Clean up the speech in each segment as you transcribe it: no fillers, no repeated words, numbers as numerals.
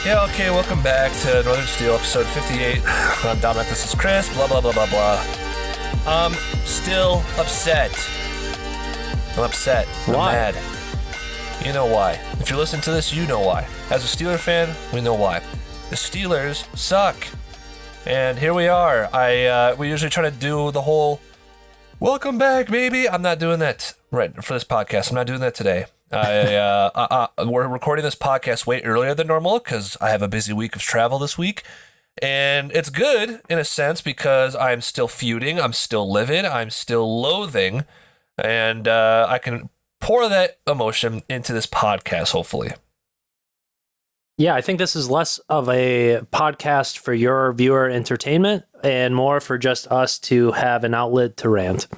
Yeah, okay, welcome back to Northern Steel, episode 58. I'm Dominic, this is Chris, blah, blah, blah, blah, blah. I'm still upset. I'm upset. I'm Why? mad. You know why. If you listen to this, you know why. As a Steeler fan, we know why. The Steelers suck. And here we are. We usually try to do the whole, welcome back, baby. I'm not doing that right for this podcast. I'm not doing that today. We're recording this podcast way earlier than normal because I have a busy week of travel this week. And it's good in a sense because I'm still feuding, I'm still livid, I'm still loathing, and I can pour that emotion into this podcast, hopefully. Yeah, I think this is less of a podcast for your viewer entertainment and more for just us to have an outlet to rant.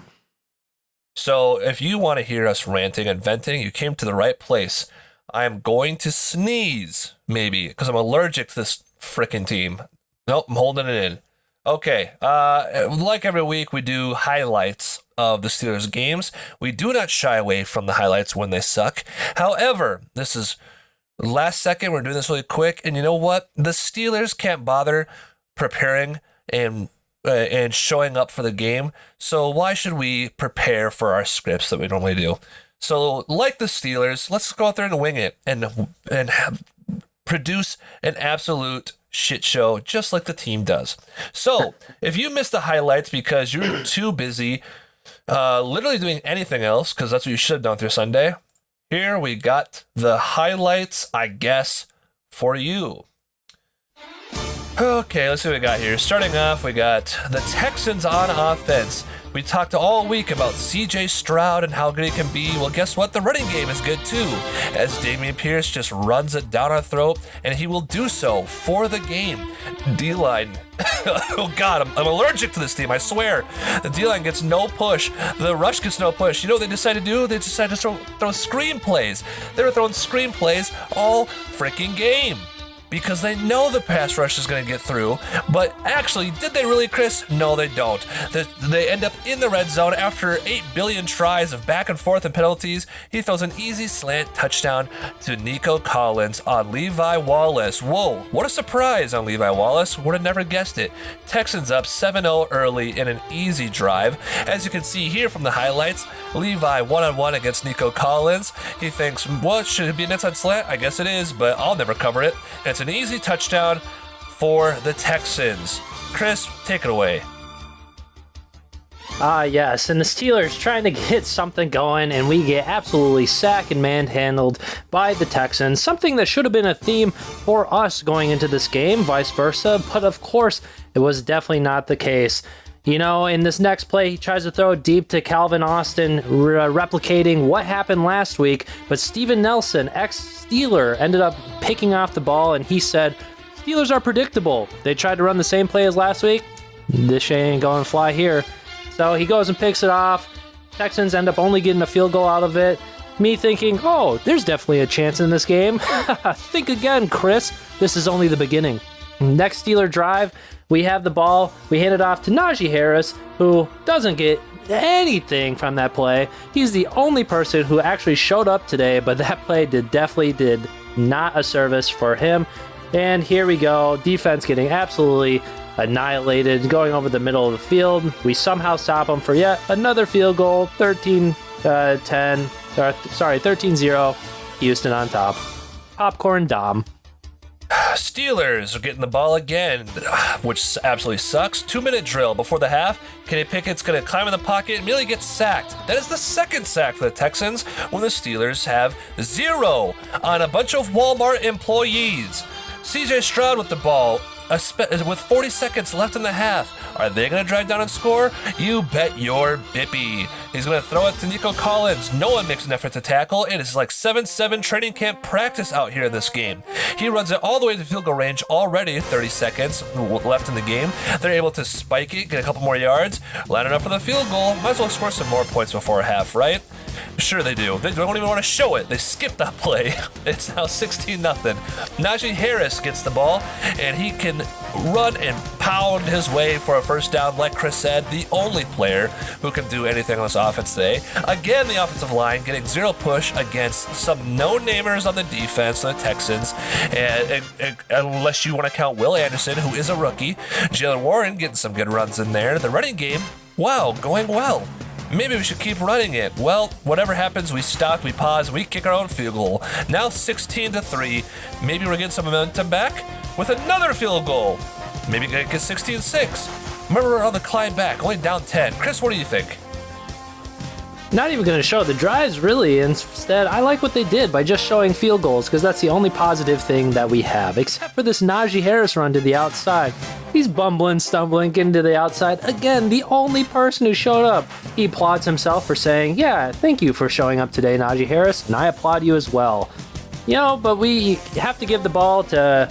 So if you want to hear us ranting and venting, you came to the right place. I'm going to sneeze, maybe, because I'm allergic to this frickin' team. Nope, I'm holding it in. Okay, like every week, we do highlights of the Steelers games. We do not shy away from the highlights when they suck. However, this is last second. We're doing this really quick. And you know what? The Steelers can't bother preparing and showing up for the game. So why should we prepare for our scripts that we normally do? So like the Steelers, let's go out there and wing it and produce an absolute shit show just like the team does. So if you missed the highlights because you're too busy literally doing anything else, because that's what you should have done through Sunday, here we got the highlights, I guess, for you. Okay, let's see what we got here. Starting off, we got the Texans on offense. We talked all week about C.J. Stroud and how good he can be. Well, guess what? The running game is good too, as Dameon Pierce just runs it down our throat, and he will do so for the game. D-line. Oh, God, I'm allergic to this team, I swear. The D-line gets no push. The rush gets no push. You know what they decided to do? They decided to throw screenplays. They were throwing screenplays all freaking game, because they know the pass rush is going to get through. But actually, did they really, Chris? No, they don't. They end up in the red zone after 8 billion tries of back and forth and penalties. He throws an easy slant touchdown to Nico Collins on Levi Wallace. Whoa, what a surprise on Levi Wallace. Would have never guessed it. Texans up 7-0 early in an easy drive. As you can see here from the highlights, Levi one-on-one against Nico Collins. He thinks, what, should it be an inside slant? I guess it is, but I'll never cover it. And it's an easy touchdown for the Texans. Chris, take it away. Yes, and the Steelers trying to get something going, and we get absolutely sacked and manhandled by the Texans. Something that should have been a theme for us going into this game, vice versa, but of course, it was definitely not the case. You know, in this next play, he tries to throw it deep to Calvin Austin, replicating what happened last week, but Steven Nelson, ex-Steeler, ended up picking off the ball, and he said, Steelers are predictable. They tried to run the same play as last week. This shit ain't going to fly here. So he goes and picks it off. Texans end up only getting a field goal out of it. Me thinking, oh, there's definitely a chance in this game. Think again, Chris. This is only the beginning. Next Steeler drive, we have the ball. We hand it off to Najee Harris, who doesn't get anything from that play. He's the only person who actually showed up today, but that play definitely did not a service for him. And here we go. Defense getting absolutely annihilated, going over the middle of the field. We somehow stop them for yet another field goal. 13-0. Houston on top. Popcorn Dom. Steelers are getting the ball again, which absolutely sucks. 2-minute drill before the half. Kenny Pickett's going to climb in the pocket and immediately gets sacked. That is the second sack for the Texans when the Steelers have 0 on a bunch of Walmart employees. C.J. Stroud with the ball with 40 seconds left in the half. Are they going to drive down and score? You bet your bippy. He's going to throw it to Nico Collins. No one makes an effort to tackle. It is like 7-7 training camp practice out here in this game. He runs it all the way to field goal range already, 30 seconds left in the game. They're able to spike it, get a couple more yards, line it up for the field goal. Might as well score some more points before half, right? Sure they do. They don't even want to show it. They skip that play. It's now 16-0. Najee Harris gets the ball, and he can run and pound his way for a first down. Like Chris said, the only player who can do anything on this offense today. Again, the offensive line getting zero push against some no-namers on the defense, the Texans, and unless you want to count Will Anderson, who is a rookie. Jalen Warren getting some good runs in there. The running game, wow, going well. Maybe we should keep running it. Well, whatever happens, we stop, we pause, we kick our own field goal. Now 16-3. Maybe we're getting some momentum back with another field goal. Maybe get 16-6. Remember, we're on the climb back, only down 10. Chris, what do you think? Not even going to show the drives, really. Instead, I like what they did by just showing field goals, because that's the only positive thing that we have, except for this Najee Harris run to the outside. He's bumbling, stumbling, getting to the outside. Again, the only person who showed up. He applauds himself for saying, yeah, thank you for showing up today, Najee Harris, and I applaud you as well. But we have to give the ball to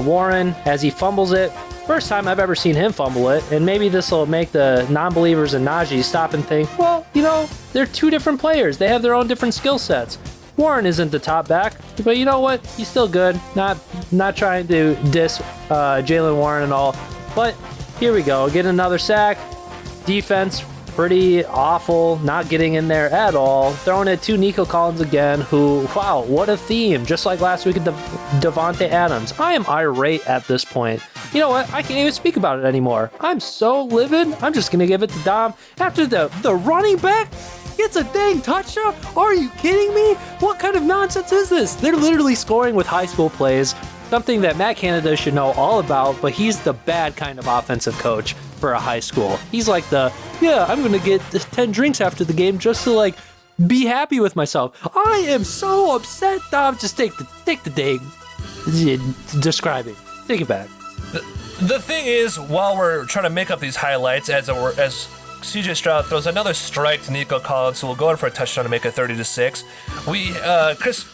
Warren as he fumbles it. First time I've ever seen him fumble it, and maybe this will make the non-believers in Najee stop and think, well, they're two different players. They have their own different skill sets. Warren isn't the top back, but you know what? He's still good. Not trying to diss Jalen Warren and all, but here we go. Get another sack. Defense pretty awful, not getting in there at all. Throwing it to Nico Collins again, who, wow, what a theme. Just like last week at the Devontae Adams. I am irate at this point. You know what? I can't even speak about it anymore. I'm so livid. I'm just going to give it to Dom. After the running back gets a dang touchdown? Are you kidding me? What kind of nonsense is this? They're literally scoring with high school plays. Something that Matt Canada should know all about, but he's the bad kind of offensive coach for a high school. He's like I'm going to get 10 drinks after the game just to be happy with myself. I am so upset, Dom. Just take the day describing. Take it back. The thing is, while we're trying to make up these highlights, as CJ Stroud throws another strike to Nico Collins, who will go in for a touchdown to make it 30-6. Chris,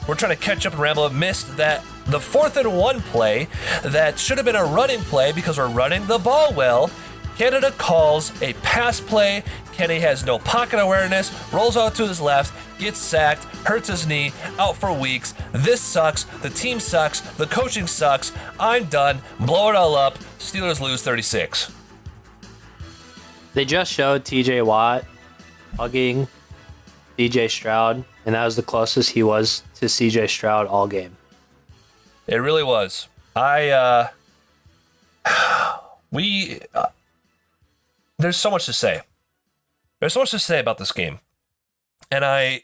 we're trying to catch up and ramble, missed that the 4th and 1 play that should have been a running play because we're running the ball well. Canada calls a pass play. Kenny has no pocket awareness, rolls out to his left, gets sacked, hurts his knee, out for weeks. This sucks. The team sucks. The coaching sucks. I'm done. Blow it all up. Steelers lose 36. They just showed TJ Watt hugging CJ Stroud, and that was the closest he was to CJ Stroud all game. It really was. There's so much to say. There's so much to say about this game. And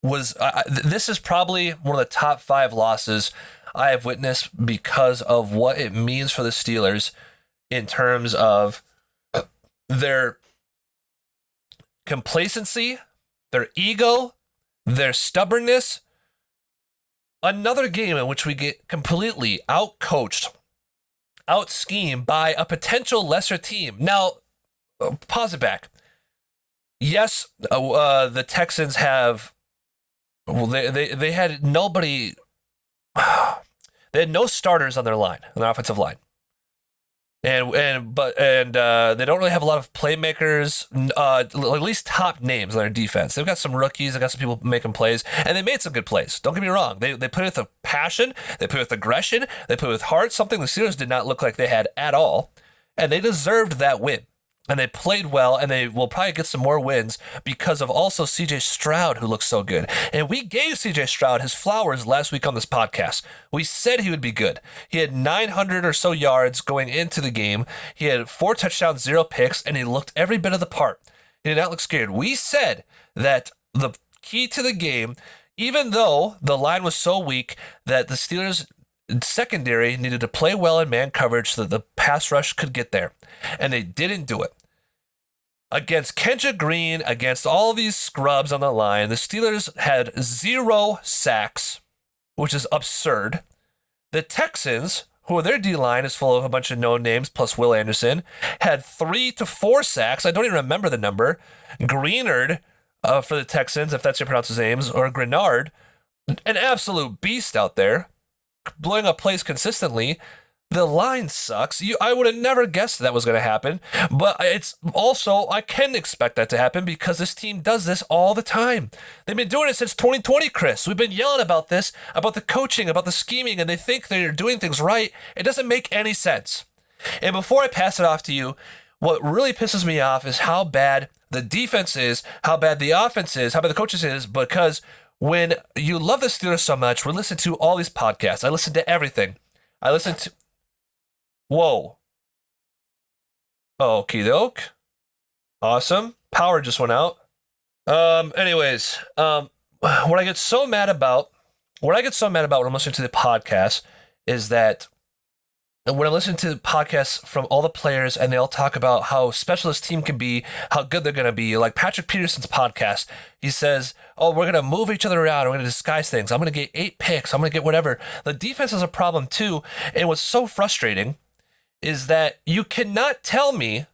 this is probably one of the top 5 losses I have witnessed because of what it means for the Steelers in terms of their complacency, their ego, their stubbornness. Another game in which we get completely out-coached, out-schemed by a potential lesser team. Now, pause it back. Yes, the Texans have. Well, they had nobody. They had no starters on their offensive line, and they don't really have a lot of playmakers. At least top names on their defense. They've got some rookies. They've got some people making plays, and they made some good plays. Don't get me wrong. They put it with passion. They put it with aggression. They put it with heart. Something the Steelers did not look like they had at all, and they deserved that win. And they played well, and they will probably get some more wins because of also CJ Stroud, who looks so good. And we gave CJ Stroud his flowers last week on this podcast. We said he would be good. He had 900 or so yards going into the game. He had 4 touchdowns, 0 picks, and he looked every bit of the part. He did not look scared. We said that the key to the game, even though the line was so weak, that the Steelers secondary needed to play well in man coverage so that the pass rush could get there. And they didn't do it. Against Kendra Green, against all these scrubs on the line, the Steelers had 0 sacks, which is absurd. The Texans, who their D-line is full of a bunch of known names, plus Will Anderson, had 3 to 4 sacks. I don't even remember the number. Greenard, for the Texans, if that's how you pronounce his names, or Grenard, an absolute beast out there, blowing up plays consistently. The line sucks. I would have never guessed that was going to happen, but it's also, I can expect that to happen because this team does this all the time. They've been doing it since 2020, Chris. We've been yelling about this, about the coaching, about the scheming, and they think they're doing things right. It doesn't make any sense. And before I pass it off to you, what really pisses me off is how bad the defense is, how bad the offense is, how bad the coaches is, because when you love the Steelers so much, we listen to all these podcasts. I listen to everything. I listen to... Whoa. Okie doke. Awesome. Power just went out. Anyways, what I get so mad about when I'm listening to the podcast is that when I'm listening to podcasts from all the players and they all talk about how special this team can be, how good they're going to be, like Patrick Peterson's podcast, he says, oh, we're going to move each other around. We're going to disguise things. I'm going to get 8 picks. I'm going to get whatever. The defense is a problem too. And what's so frustrating is that you cannot tell me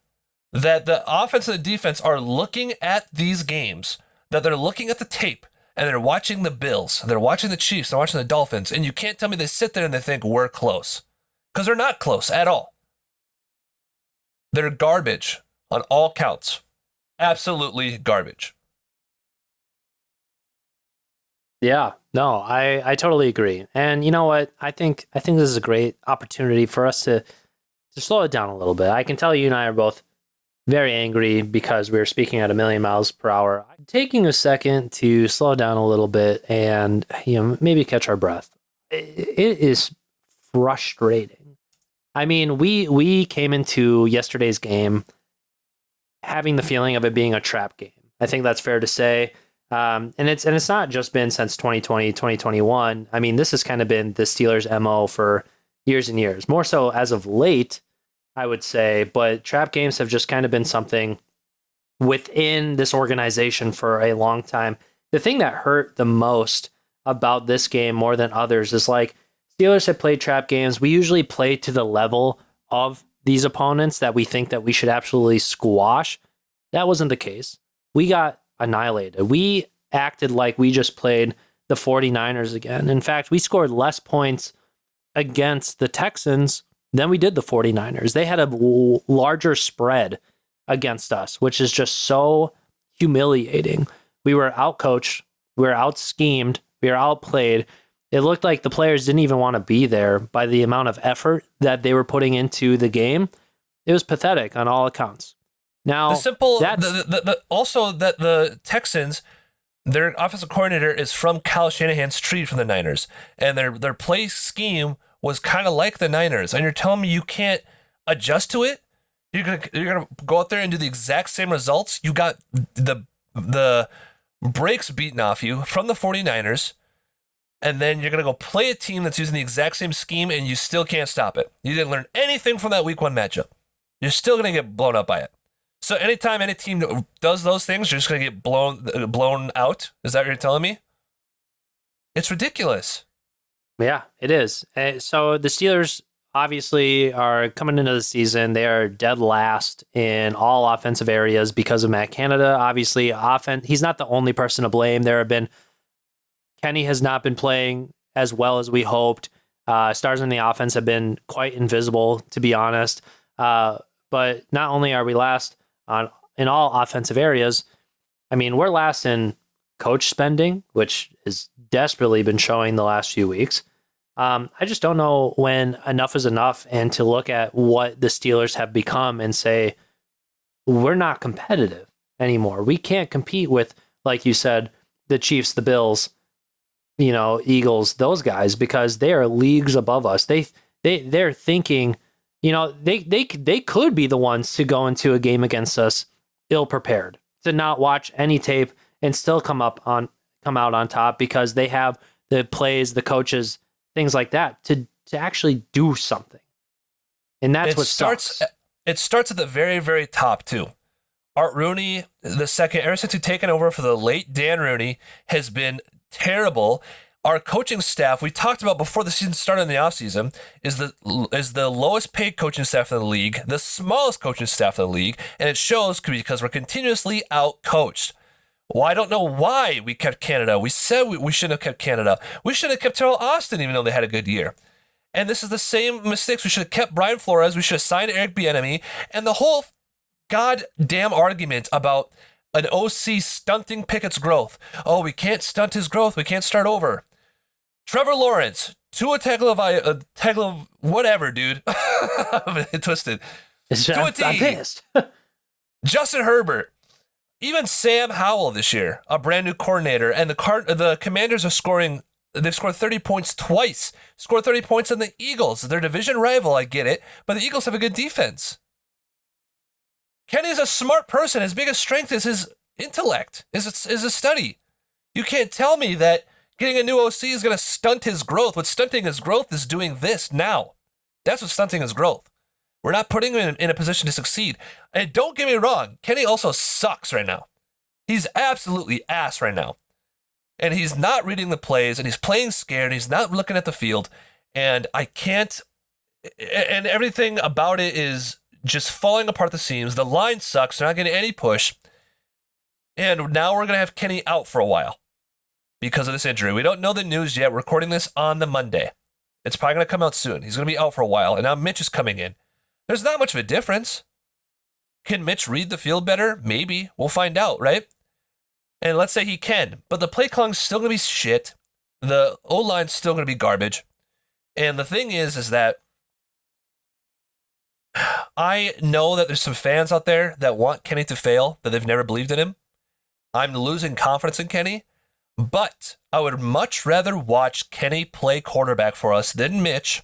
that the offense and the defense are looking at these games, that they're looking at the tape, and they're watching the Bills, they're watching the Chiefs, they're watching the Dolphins, and you can't tell me they sit there and they think we're close. Because they're not close at all. They're garbage on all counts. Absolutely garbage. Yeah, no, I totally agree. And you know what? I think this is a great opportunity for us to slow it down a little bit. I can tell you and I are both very angry because we're speaking at 1,000,000 miles per hour. I'm taking a second to slow down a little bit and maybe catch our breath. It is frustrating. I mean, we came into yesterday's game having the feeling of it being a trap game. I think that's fair to say. And it's not just been since 2020, 2021. I mean, this has kind of been the Steelers' MO for years and years. More so as of late, I would say. But trap games have just kind of been something within this organization for a long time. The thing that hurt the most about this game more than others is like Steelers have played trap games. We usually play to the level of these opponents that we think that we should absolutely squash. That wasn't the case. We got annihilated. We acted like we just played the 49ers again. In fact, we scored less points against the Texans than we did the 49ers. They had a larger spread against us, which is just so humiliating. We were outcoached, we were out-schemed, we were outplayed. It looked like the players didn't even want to be there by the amount of effort that they were putting into the game. It was pathetic on all accounts. Now, also that the Texans, their offensive coordinator is from Kyle Shanahan's tree from the Niners, and their play scheme was kind of like the Niners. And you're telling me you can't adjust to it? You're gonna go out there and do the exact same results? You got the brakes beaten off you from the 49ers, and then you're gonna go play a team that's using the exact same scheme, and you still can't stop it. You didn't learn anything from that Week 1 matchup. You're still gonna get blown up by it. So anytime any team does those things, you're just going to get blown out? Is that what you're telling me? It's ridiculous. Yeah, it is. So the Steelers obviously are coming into the season. They are dead last in all offensive areas because of Matt Canada. Obviously, he's not the only person to blame. Kenny has not been playing as well as we hoped. Stars in the offense have been quite invisible, to be honest. But not only are we last in all offensive areas, I mean, we're last in coach spending, which has desperately been showing the last few weeks. I just don't know when enough is enough and to look at what the Steelers have become and say, we're not competitive anymore. We can't compete with, like you said, the Chiefs, the Bills, Eagles, those guys, because they are leagues above us. They're thinking, they could be the ones to go into a game against us ill prepared, to not watch any tape and still come out on top because they have the plays, the coaches, things like that to actually do something. And that's what starts. It starts at the very, very top too. Art Rooney, the second, ever since he's taken over for the late Dan Rooney, has been terrible. Our coaching staff, we talked about before the season started in the offseason, is the lowest paid coaching staff in the league, the smallest coaching staff in the league, and it shows because we're continuously out-coached. Well, I don't know why we kept Canada. We said we shouldn't have kept Canada. We should have kept Terrell Austin even though they had a good year. And this is the same mistakes. We should have kept Brian Flores. We should have signed Eric Bieniemy. And the whole goddamn argument about an OC stunting Pickett's growth. Oh, we can't stunt his growth. We can't start over. Trevor Lawrence, Tua Tagovailoa, whatever, dude. I'm twisted. I'm pissed. Justin Herbert, even Sam Howell this year, a brand new coordinator, and the Commanders are scoring. They've scored 30 points twice. Scored 30 points on the Eagles. Their division rival, I get it, but the Eagles have a good defense. Kenny's a smart person. His biggest strength is his intellect, is his study. You can't tell me that getting a new OC is going to stunt his growth. What's stunting his growth is doing this now. That's what's stunting his growth. We're not putting him in a position to succeed. And don't get me wrong, Kenny also sucks right now. He's absolutely ass right now. And he's not reading the plays, and he's playing scared, and he's not looking at the field. And I can't, and everything about it is just falling apart the seams. The line sucks. They're not getting any push. And now we're going to have Kenny out for a while because of this injury. We don't know the news yet. We're recording this on the Monday. It's probably going to come out soon. He's going to be out for a while. And now Mitch is coming in. There's not much of a difference. Can Mitch read the field better? Maybe. We'll find out, right? And let's say he can. But the play calling's still going to be shit. The O-line's still going to be garbage. And the thing is that I know that there's some fans out there that want Kenny to fail, that they've never believed in him. I'm losing confidence in Kenny, but I would much rather watch Kenny play quarterback for us than Mitch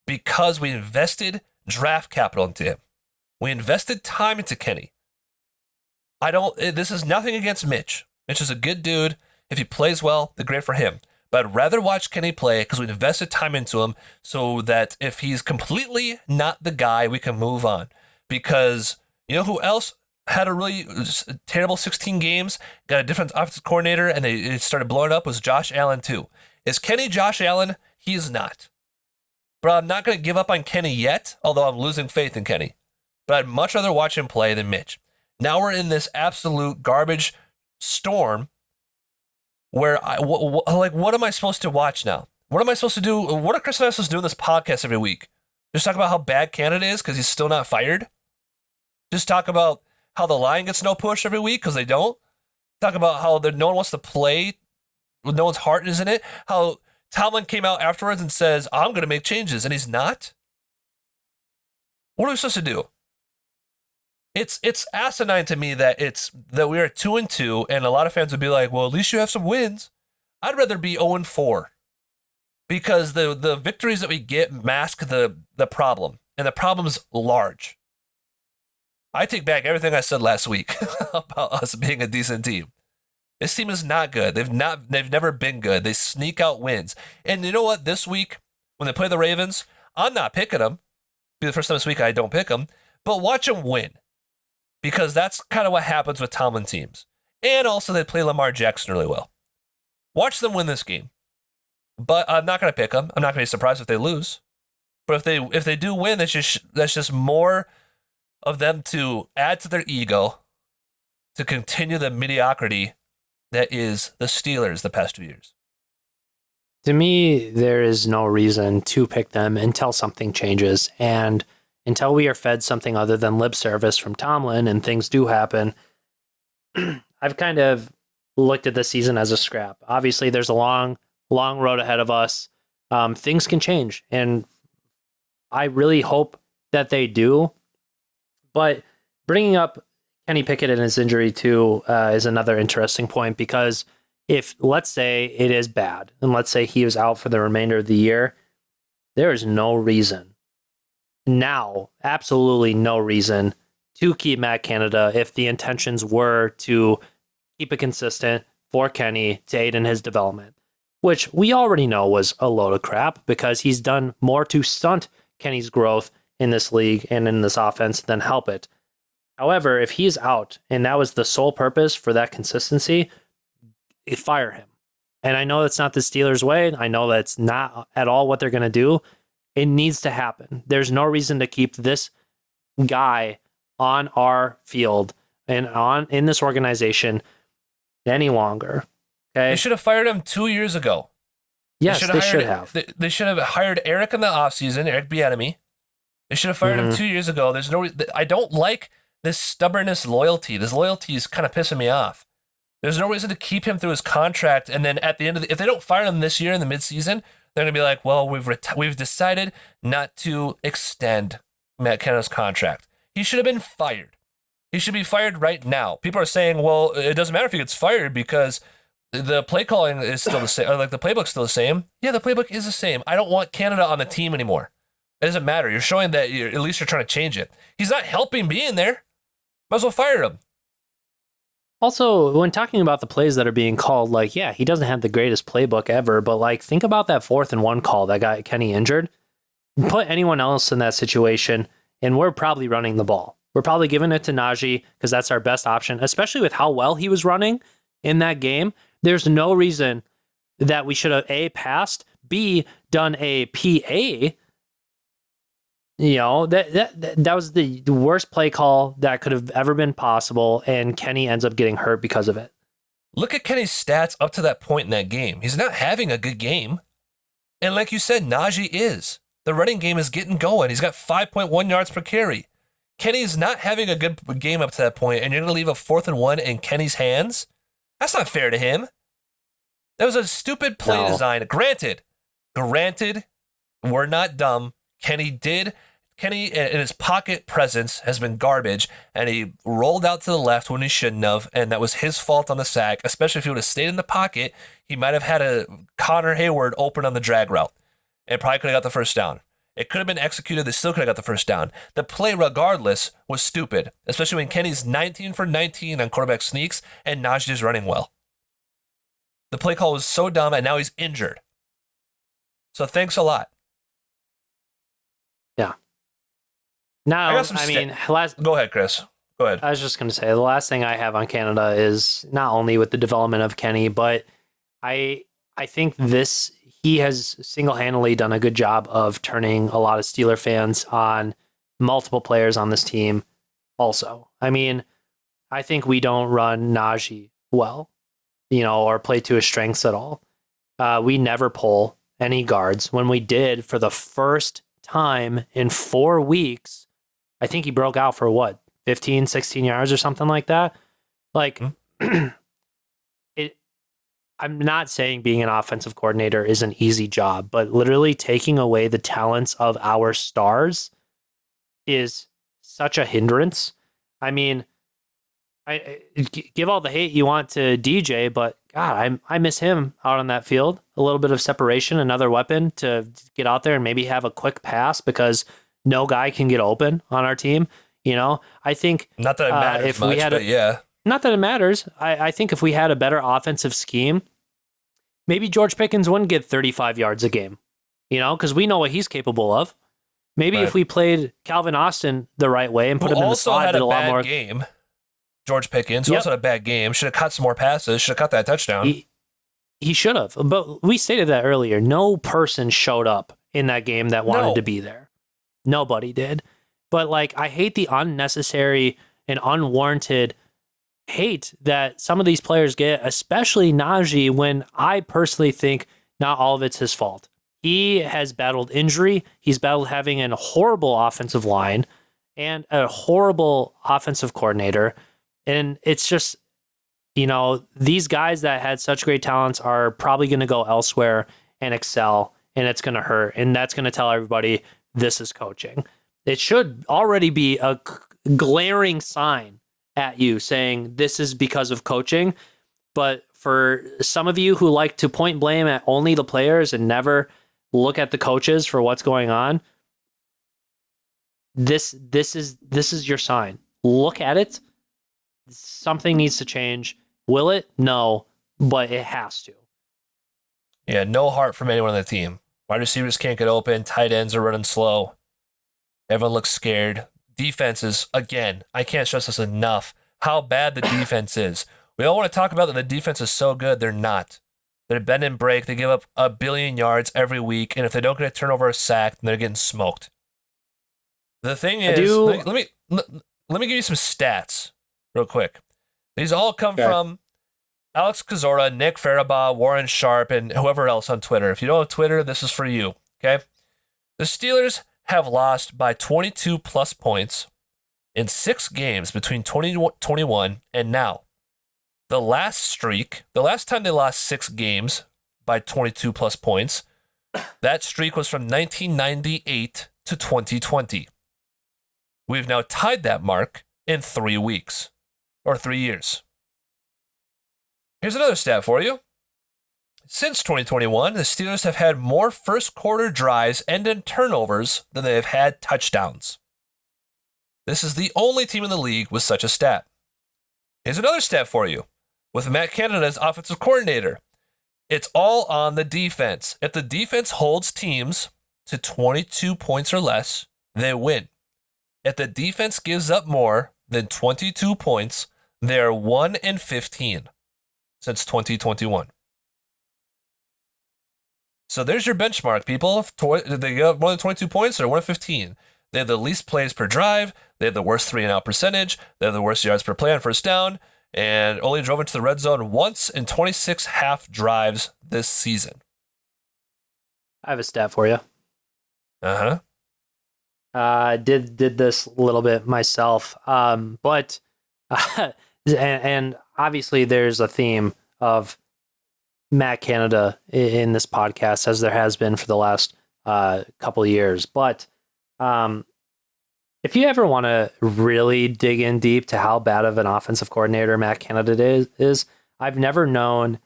because we invested draft capital into him. We invested time into Kenny. This is nothing against Mitch. Mitch is a good dude. If he plays well, then great for him. But I'd rather watch Kenny play because we invested time into him so that if he's completely not the guy, we can move on. Because you know who else had a really terrible 16 games, got a different offensive coordinator, and it started blowing up was Josh Allen too. Is Kenny Josh Allen? He's not. But I'm not going to give up on Kenny yet, although I'm losing faith in Kenny. But I'd much rather watch him play than Mitch. Now we're in this absolute garbage storm where what am I supposed to watch now? What am I supposed to do? What are Chris and I supposed to do in this podcast every week? Just talk about how bad Canada is because he's still not fired? Just talk about how the line gets no push every week because they don't? Talk about how no one wants to play, no one's heart is in it? How Tomlin came out afterwards and says, I'm going to make changes, and he's not? What are we supposed to do? It's asinine to me that we are 2-2, and a lot of fans would be like, well, at least you have some wins. I'd rather be 0-4 because the victories that we get mask the problem, and the problem's large. I take back everything I said last week about us being a decent team. This team is not good. They've never been good. They sneak out wins. And you know what? This week, when they play the Ravens, I'm not picking them. It'll be the first time this week I don't pick them, but watch them win. Because that's kind of what happens with Tomlin teams. And also they play Lamar Jackson really well. Watch them win this game. But I'm not going to pick them. I'm not going to be surprised if they lose. But if they do win, that's just more of them to add to their ego to continue the mediocrity that is the Steelers the past 2 years. To me, there is no reason to pick them until something changes. And until we are fed something other than lip service from Tomlin and things do happen, I've kind of looked at this season as a scrap. Obviously, there's a long road ahead of us. Things can change, and I really hope that they do. But bringing up Kenny Pickett and his injury too is another interesting point, because if, let's say, it is bad, and let's say he was out for the remainder of the year, there is no reason now, absolutely no reason to keep Matt Canada if the intentions were to keep it consistent for Kenny to aid in his development, which we already know was a load of crap because he's done more to stunt Kenny's growth in this league and in this offense than help it. However, if he's out and that was the sole purpose for that consistency, fire him. And I know that's not the Steelers' way. I know that's not at all what they're going to do. It needs to happen. There's no reason to keep this guy on our field and in this organization any longer. Okay, They should have fired him 2 years ago. Yes, they should have. They should have hired Eric in the offseason, Eric Bieniemy. They should have fired him 2 years ago. There's no. I don't like this stubbornness, loyalty. This loyalty is kind of pissing me off. There's no reason to keep him through his contract, and then at the end of if they don't fire him this year in the midseason, they're gonna be like, well, we've decided not to extend Matt Canada's contract. He should have been fired. He should be fired right now. People are saying, well, it doesn't matter if he gets fired because the play calling is still the same. Or like the playbook's still the same. Yeah, the playbook is the same. I don't want Canada on the team anymore. It doesn't matter. You're showing that at least you're trying to change it. He's not helping being there. Might as well fire him. Also, when talking about the plays that are being called, like, yeah, he doesn't have the greatest playbook ever, but like, think about that 4th and 1 call that got Kenny injured. Put anyone else in that situation, and we're probably running the ball. We're probably giving it to Najee because that's our best option, especially with how well he was running in that game. There's no reason that we should have A, passed, B, done a PA. You know, that was the worst play call that could have ever been possible, and Kenny ends up getting hurt because of it. Look at Kenny's stats up to that point in that game. He's not having a good game. And like you said, Najee is. The running game is getting going. He's got 5.1 yards per carry. Kenny's not having a good game up to that point, and you're going to leave a 4th and 1 in Kenny's hands? That's not fair to him. That was a stupid play design. Granted, we're not dumb. Kenny in his pocket presence has been garbage, and he rolled out to the left when he shouldn't have, and that was his fault on the sack, especially if he would have stayed in the pocket. He might have had a Connor Hayward open on the drag route and probably could have got the first down. It could have been executed. They still could have got the first down. The play, regardless, was stupid, especially when Kenny's 19 for 19 on quarterback sneaks and Najee's running well. The play call was so dumb, and now he's injured. So thanks a lot. Yeah. Now, Go ahead, Chris. Go ahead. I was just going to say, the last thing I have on Canada is not only with the development of Kenny, but I think he has single-handedly done a good job of turning a lot of Steeler fans on multiple players on this team also. I mean, I think we don't run Najee well, or play to his strengths at all. We never pull any guards. When we did, for the first time in 4 weeks, I think he broke out for 15, 16 yards or something like that. Like, I'm not saying being an offensive coordinator is an easy job, but literally taking away the talents of our stars is such a hindrance. I mean, I give all the hate you want to DJ, but God, I miss him out on that field. A little bit of separation, another weapon to get out there and maybe have a quick pass because no guy can get open on our team. I think not that it matters if much, we had but yeah. Not that it matters. I think if we had a better offensive scheme, maybe George Pickens wouldn't get 35 yards a game, because we know what he's capable of. Maybe if we played Calvin Austin the right way and put him in the slot, did a lot more. Game. George Pickens also had a bad game. Should have caught some more passes. Should have caught that touchdown. He should have. But we stated that earlier. No person showed up in that game that wanted to be there. Nobody did. But I hate the unnecessary and unwarranted hate that some of these players get, especially Najee, when I personally think not all of it's his fault. He has battled injury. He's battled having a horrible offensive line and a horrible offensive coordinator. And it's just, these guys that had such great talents are probably going to go elsewhere and excel, and it's going to hurt. And that's going to tell everybody this is coaching. It should already be a glaring sign at you saying this is because of coaching. But for some of you who like to point blame at only the players and never look at the coaches for what's going on, this is your sign. Look at it. Something needs to change. Will it? No, but it has to. Yeah, no heart from anyone on the team. Wide receivers can't get open. Tight ends are running slow. Everyone looks scared. Defenses, again, I can't stress this enough, how bad the defense is. We all want to talk about that the defense is so good. They're not. They're bend and break. They give up 1 billion yards every week, and if they don't get a turnover or sack, then they're getting smoked. The thing is, let me give you some stats real quick. These all come from Alex Kozora, Nick Farabaugh, Warren Sharp, and whoever else on Twitter. If you don't have Twitter, this is for you, okay? The Steelers have lost by 22 plus points in 6 games between 2021 and now. The last time they lost 6 games by 22 plus points, that streak was from 1998 to 2020. We've now tied that mark in 3 weeks, or 3 years. Here's another stat for you. Since 2021, the Steelers have had more first quarter drives and in turnovers than they have had touchdowns. This is the only team in the league with such a stat. Here's another stat for you. With Matt Canada as offensive coordinator, it's all on the defense. If the defense holds teams to 22 points or less, they win. If the defense gives up more than 22 points, they are 1-15 since 2021. So there's your benchmark, people. If they give up more than 22 points, they're 1-15. They have the least plays per drive. They have the worst 3-and-out percentage. They have the worst yards per play on first down, and only drove into the red zone once in 26 half drives this season. I have a stat for you. Uh-huh. Did this a little bit myself, but and obviously there's a theme of Matt Canada in this podcast, as there has been for the last couple of years. But if you ever want to really dig in deep to how bad of an offensive coordinator Matt Canada is, I've never known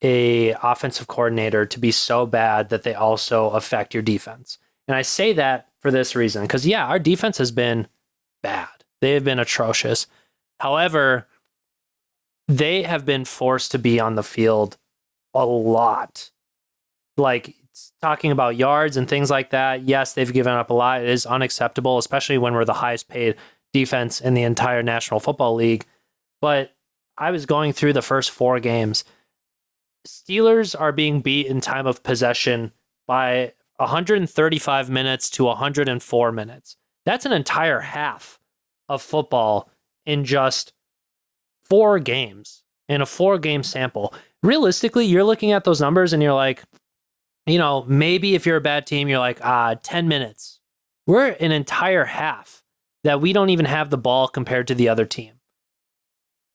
a offensive coordinator to be so bad that they also affect your defense. And I say that for this reason, because yeah, our defense has been bad. They have been atrocious. However, they have been forced to be on the field a lot. Like, talking about yards and things like that, yes, they've given up a lot. It is unacceptable, especially when we're the highest paid defense in the entire National Football League. But I was going through the first 4 games. Steelers are being beat in time of possession by 135 minutes to 104 minutes. That's an entire half of football in just 4 games, in a 4-game sample. Realistically, you're looking at those numbers and you're like, maybe if you're a bad team, you're like, 10 minutes. We're an entire half that we don't even have the ball compared to the other team.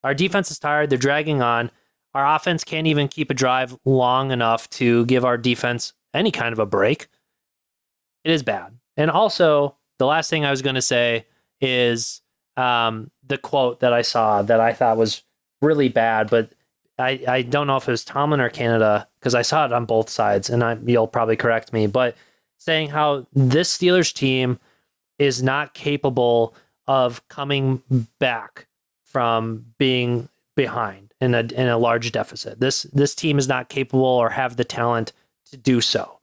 Our defense is tired. They're dragging on. Our offense can't even keep a drive long enough to give our defense any kind of a break. It is bad. And also, the last thing I was going to say is the quote that I saw that I thought was really bad, but I don't know if it was Tomlin or Canada, because I saw it on both sides, and you'll probably correct me, but saying how this Steelers team is not capable of coming back from being behind in a large deficit. This team is not capable or have the talent to do so.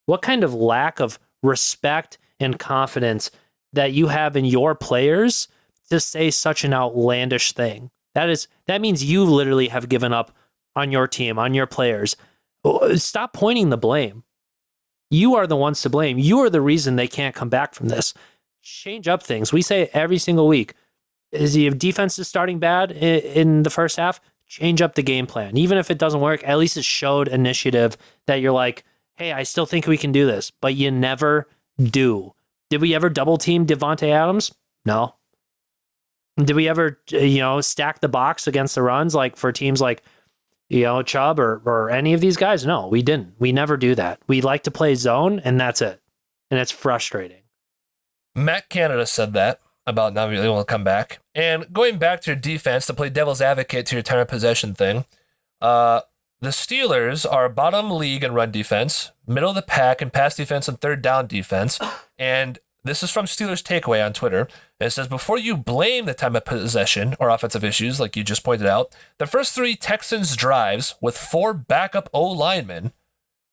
What kind of lack of respect and confidence that you have in your players to say such an outlandish thing? That means you literally have given up on your team, on your players. Stop pointing the blame. You are the ones to blame. You are the reason they can't come back from this. Change up things. We say it every single week. If defense is starting bad in the first half, change up the game plan. Even if it doesn't work, at least it showed initiative that you're like, hey, I still think we can do this. But you never do. Did we ever double team Devontae Adams? No. Did we ever, stack the box against the runs like for teams like, Chubb or any of these guys? No, we didn't. We never do that. We like to play zone, and that's it. And it's frustrating. Matt Canada said that about not being able to come back. And going back to your defense, to play devil's advocate to your time of possession thing, the Steelers are bottom league in run defense, middle of the pack in pass defense and third down defense. And this is from Steelers Takeaway on Twitter. And it says, before you blame the time of possession or offensive issues, like you just pointed out, the first 3 Texans drives with 4 backup O-linemen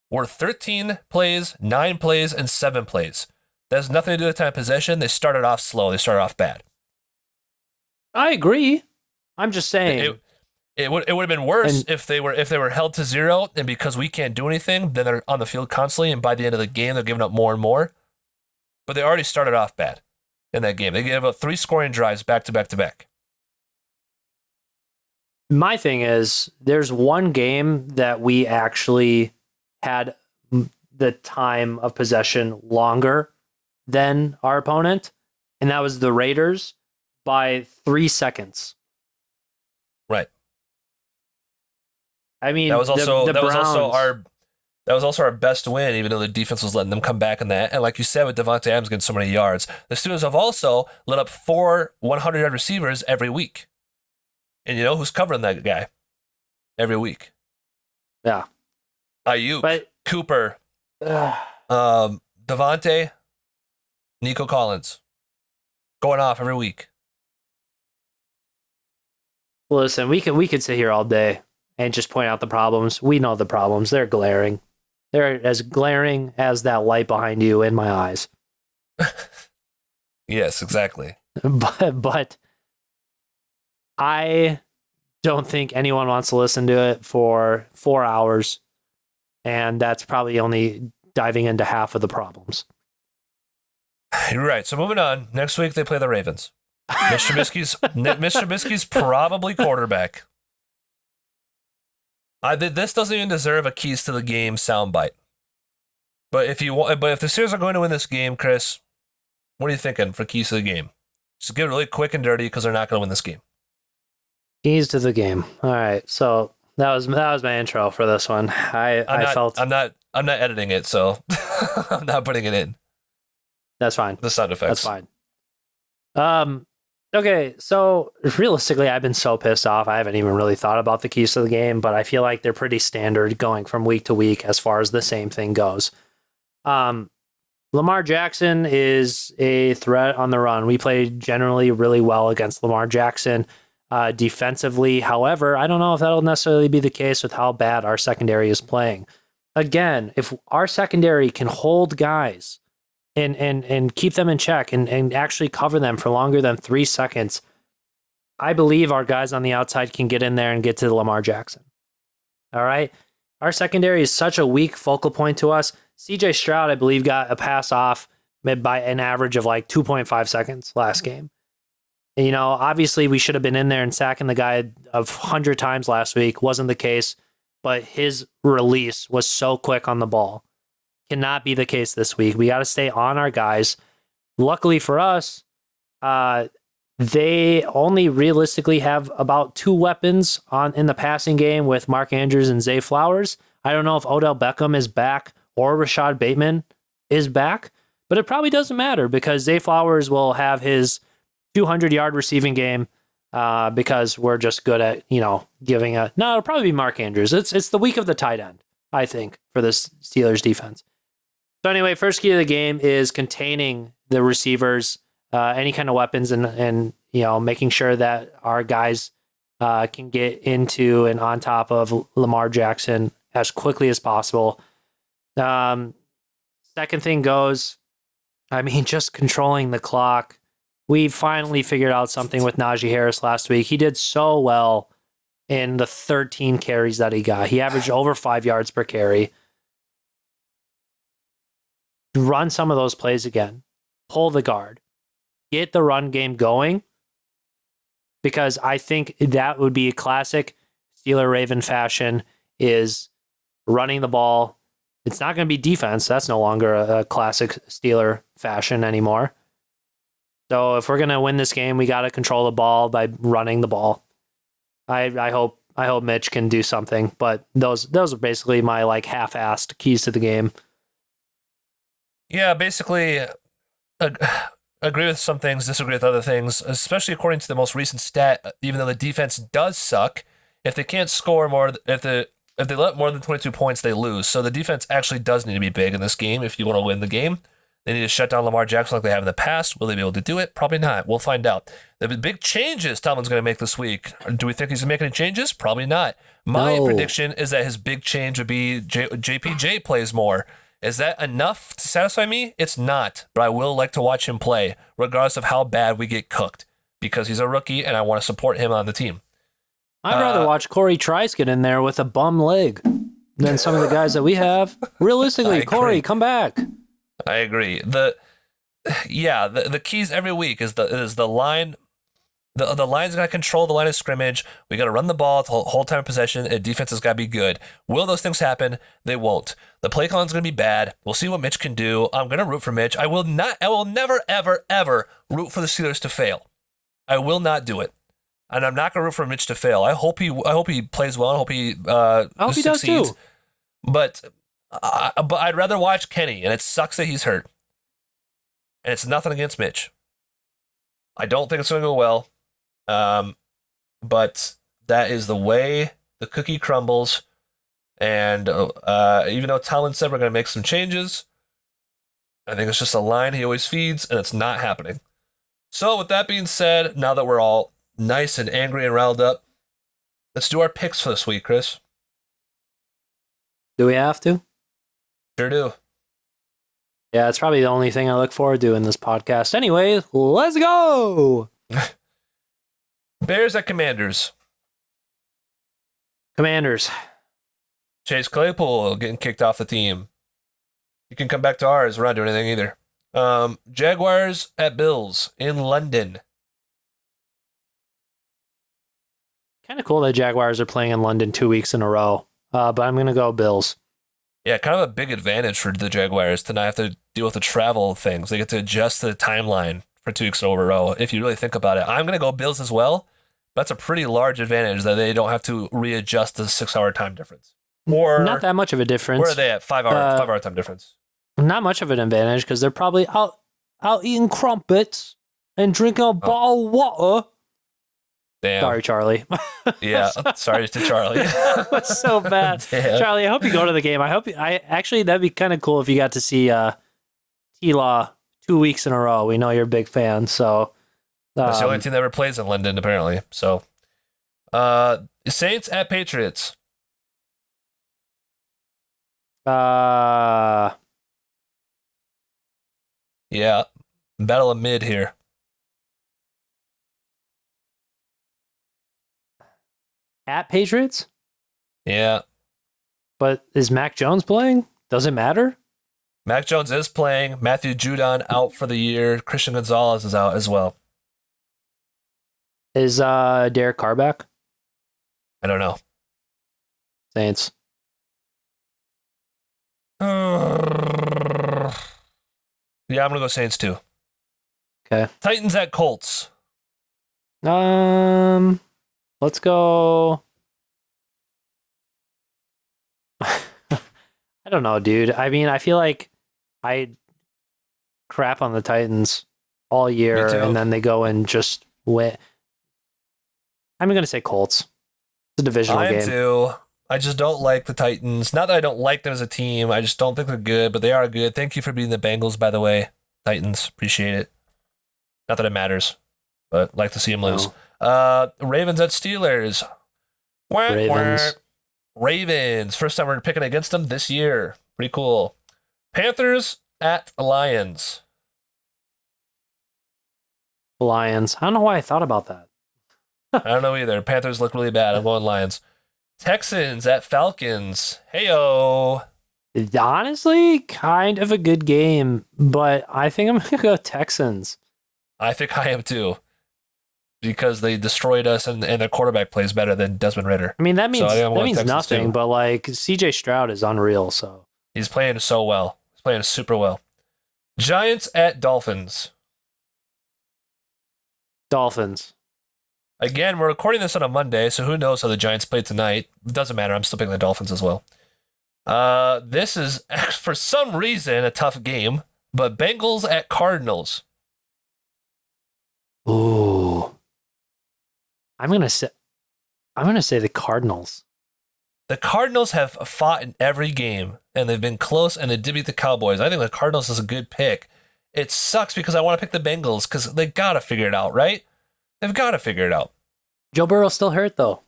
were 13 plays, 9 plays, and 7 plays. That has nothing to do with time of possession. They started off slow. They started off bad. I agree. I'm just saying. It would have been worse if they were held to 0, and because we can't do anything, then they're on the field constantly, and by the end of the game, they're giving up more and more. But they already started off bad in that game. They gave up 3 scoring drives back to back to back. My thing is, there's one game that we actually had the time of possession longer than our opponent, and that was the Raiders by 3 seconds. Right. I That mean, was also the that was also Browns. our best win, even though the defense was letting them come back in that. And like you said, with Devontae Adams getting so many yards, the Steelers have also let up 4 100-yard receivers every week. And you know who's covering that guy every week? Yeah, Ayuk, but Cooper, Devontae, Nico Collins, going off every week. listen, we could sit here all day and just point out the problems. We know the problems. They're glaring. They're as glaring as that light behind you in my eyes. Yes, exactly. But I don't think anyone wants to listen to it for 4 hours, and that's probably only diving into half of the problems. You're right. So moving on. Next week they play the Ravens. Mr. Trubisky's probably quarterback. This doesn't even deserve a keys to the game soundbite. But if the Steelers are going to win this game, Chris, what are you thinking for keys to the game? Just get it really quick and dirty because they're not going to win this game. Keys to the game. All right, so that was my intro for this one. I'm not editing it, so I'm not putting it in. That's fine. The sound effects. That's fine. Okay, so realistically, I've been so pissed off. I haven't even really thought about the keys to the game, but I feel like they're pretty standard going from week to week as far as the same thing goes. Lamar Jackson is a threat on the run. We play generally really well against Lamar Jackson defensively. However, I don't know if that'll necessarily be the case with how bad our secondary is playing. Again, if our secondary can hold guys and keep them in check and actually cover them for longer than 3 seconds, I believe our guys on the outside can get in there and get to Lamar Jackson. All right? Our secondary is such a weak focal point to us. CJ Stroud, I believe, got a pass off by an average of like 2.5 seconds last game. And, you know, obviously we should have been in there and sacking the guy 100 times last week. Wasn't the case, but his release was so quick on the ball. Cannot be the case this week. We got to stay on our guys. Luckily for us, they only realistically have about 2 weapons in the passing game with Mark Andrews and Zay Flowers. I don't know if Odell Beckham is back or Rashad Bateman is back, but it probably doesn't matter because Zay Flowers will have his 200-yard receiving game because we're just good at, giving a... No, it'll probably be Mark Andrews. It's the week of the tight end, I think, for this Steelers defense. So anyway, first key of the game is containing the receivers, any kind of weapons, and making sure that our guys can get into and on top of Lamar Jackson as quickly as possible. Second thing goes, just controlling the clock. We finally figured out something with Najee Harris last week. He did so well in the 13 carries that he got. He averaged over 5 yards per carry. Run some of those plays again. Pull the guard. Get the run game going, because I think that would be a classic Steeler Raven fashion, is running the ball. It's not going to be defense. That's no longer a classic Steeler fashion anymore. So if we're going to win this game, we got to control the ball by running the ball. I hope Mitch can do something, but those are basically my half-assed keys to the game. Yeah, basically, agree with some things, disagree with other things, especially according to the most recent stat. Even though the defense does suck, if they can't score more, if they let more than 22 points, they lose. So the defense actually does need to be big in this game if you want to win the game. They need to shut down Lamar Jackson like they have in the past. Will they be able to do it? Probably not. We'll find out. The big changes Tomlin's going to make this week. Do we think he's going to make any changes? Probably not. My prediction is that his big change would be JPJ plays more. Is that enough to satisfy me? It's not, but I will like to watch him play, regardless of how bad we get cooked, because he's a rookie and I want to support him on the team. I'd rather watch Corey Trice get in there with a bum leg than some of the guys that we have. Realistically, Corey, come back. I agree. The keys every week is the line The Lions got to control the line of scrimmage. We got to run the ball the whole time of possession, and defense has got to be good. Will those things happen? They won't. The play calling's going to be bad. We'll see what Mitch can do. I'm going to root for Mitch. I will never, ever, ever root for the Steelers to fail. I will not do it. And I'm not going to root for Mitch to fail. I hope he plays well. I hope he he does too. But I'd rather watch Kenny, and it sucks that he's hurt. And it's nothing against Mitch. I don't think it's going to go well. But that is the way the cookie crumbles. And even though Tomlin said we're going to make some changes, I think it's just a line he always feeds, and it's not happening. So with that being said, now that we're all nice and angry and riled up, let's do our picks for this week, Chris. Do we have to? Sure do. Yeah, it's probably the only thing I look forward to in this podcast. Anyway, let's go! Bears at Commanders. Commanders. Chase Claypool getting kicked off the team. You can come back to ours. We're not doing anything either. Jaguars at Bills in London. Kind of cool that Jaguars are playing in London 2 weeks in a row. But I'm going to go Bills. Yeah, kind of a big advantage for the Jaguars to not have to deal with the travel things. They get to adjust the timeline for 2 weeks in a row, if you really think about it. I'm going to go Bills as well. That's a pretty large advantage that they don't have to readjust the 6-hour time difference. Or not that much of a difference. Where are they at? 5-hour time difference. Not much of an advantage because they're probably out eating crumpets and drinking a bottle of water. Damn. Sorry, Charlie. Yeah, sorry to Charlie. That was so bad. Damn. Charlie, I hope you go to the game. Actually, that'd be kind of cool if you got to see T-Law 2 weeks in a row. We know you're a big fan, so. That's the only team that ever plays in London, apparently. So, Saints at Patriots. Yeah, battle of mid here. At Patriots? Yeah. But is Mac Jones playing? Does it matter? Mac Jones is playing. Matthew Judon out for the year. Christian Gonzalez is out as well. Is Derek Carr back? I don't know. Saints. Yeah, I'm going to go Saints too. Okay. Titans at Colts. Let's go. I don't know, dude. I mean, I feel like I crap on the Titans all year, and then they go and just win. I'm going to say Colts. It's a divisional game. I do. I just don't like the Titans. Not that I don't like them as a team. I just don't think they're good, but they are good. Thank you for beating the Bengals, by the way. Titans. Appreciate it. Not that it matters, but like to see them lose. Ravens at Steelers. Ravens. First time we're picking against them this year. Pretty cool. Panthers at Lions. Lions. I don't know why I thought about that. I don't know either. Panthers look really bad. I'm going Lions. Texans at Falcons. Heyo. Honestly, kind of a good game, but I think I'm going to go Texans. I think I am too. Because they destroyed us and their quarterback plays better than Desmond Ridder. I mean, that means Texans nothing, too. but like CJ Stroud is unreal, so. He's playing so well. He's playing super well. Giants at Dolphins. Dolphins. Again, we're recording this on a Monday, so who knows how the Giants play tonight. It doesn't matter. I'm still picking the Dolphins as well. This is, for some reason, a tough game, but Bengals at Cardinals. Ooh. I'm gonna say the Cardinals. The Cardinals have fought in every game, and they've been close, and they did beat the Cowboys. I think the Cardinals is a good pick. It sucks because I want to pick the Bengals because they got to figure it out, right? They've got to figure it out. Joe Burrow's still hurt, though.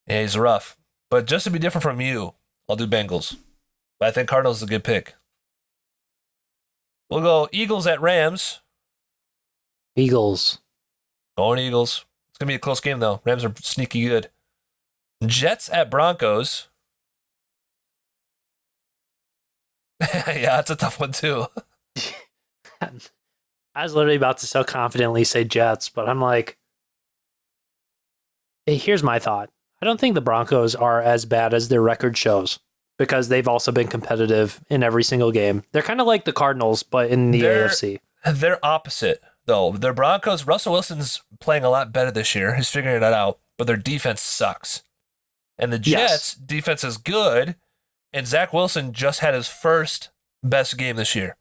Yeah, he's rough. But just to be different from you, I'll do Bengals. But I think Cardinals is a good pick. We'll go Eagles at Rams. Eagles. Going Eagles. It's going to be a close game, though. Rams are sneaky good. Jets at Broncos. Yeah, that's a tough one, too. I was literally about to so confidently say Jets, but I'm like, Here's my thought. I don't think the Broncos are as bad as their record shows because they've also been competitive in every single game. They're kind of like the Cardinals, but in the AFC. They're opposite, though. Their Broncos, Russell Wilson's playing a lot better this year. He's figuring that out, but their defense sucks. And the Jets' defense is good, and Zach Wilson just had his first best game this year.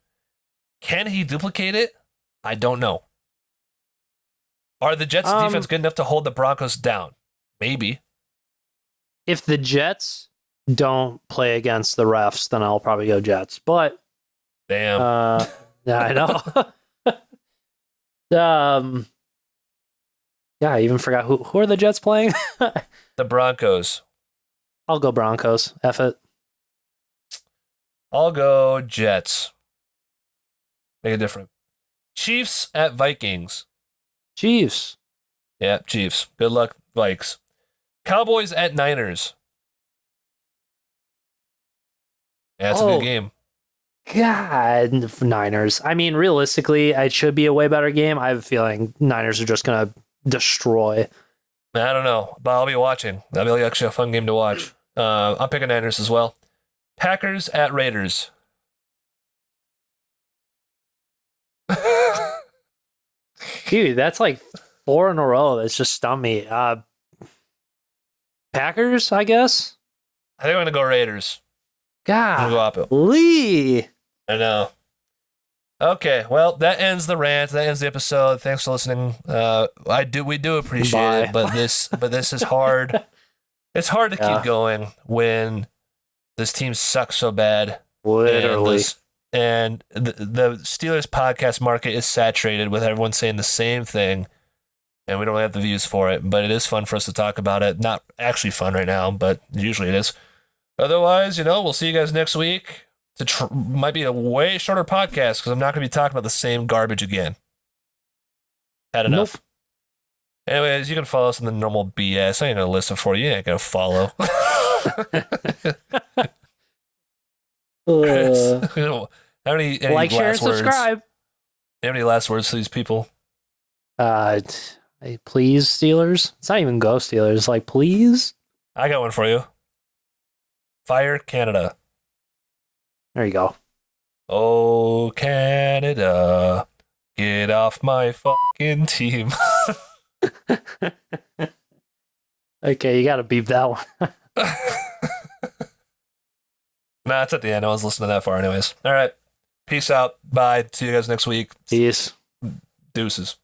Can he duplicate it? I don't know. Are the Jets' defense good enough to hold the Broncos down? Maybe. If the Jets don't play against the refs, then I'll probably go Jets. But damn. Yeah, I know. Yeah, I even forgot who are the Jets playing? The Broncos. I'll go Broncos. F it. I'll go Jets. Make it different. Chiefs at Vikings. Chiefs. Yeah, Chiefs. Good luck, Vikes. Cowboys at Niners. Yeah, that's a good game. God, Niners. I mean, realistically, it should be a way better game. I have a feeling Niners are just going to destroy. I don't know, but I'll be watching. That'll be actually a fun game to watch. I'm picking Niners as well. Packers at Raiders. Dude, that's like 4 in a row. That's just stumped me. Packers, I guess? I think I'm going to go Raiders. God, Lee. I know. Okay, well, that ends the rant. That ends the episode. Thanks for listening. We do appreciate it, but this is hard. It's hard to keep going when this team sucks so bad. Literally. And the Steelers podcast market is saturated with everyone saying the same thing, and we don't really have the views for it, but it is fun for us to talk about it. Not actually fun right now, but usually it is. Otherwise, we'll see you guys next week. Might be a way shorter podcast because I'm not going to be talking about the same garbage again. Had enough. Nope. Anyways, you can follow us in the normal BS. I ain't going to listen for you. You ain't going to follow. Any like, share, and subscribe. Have any last words to these people? Please, Steelers. It's not even go Steelers. Like, please. I got one for you. Fire Canada. There you go. Oh, Canada, get off my fucking team. Okay, you got to beep that one. Nah, it's at the end. I was listening to that far anyways. All right. Peace out. Bye. See you guys next week. Peace. Deuces.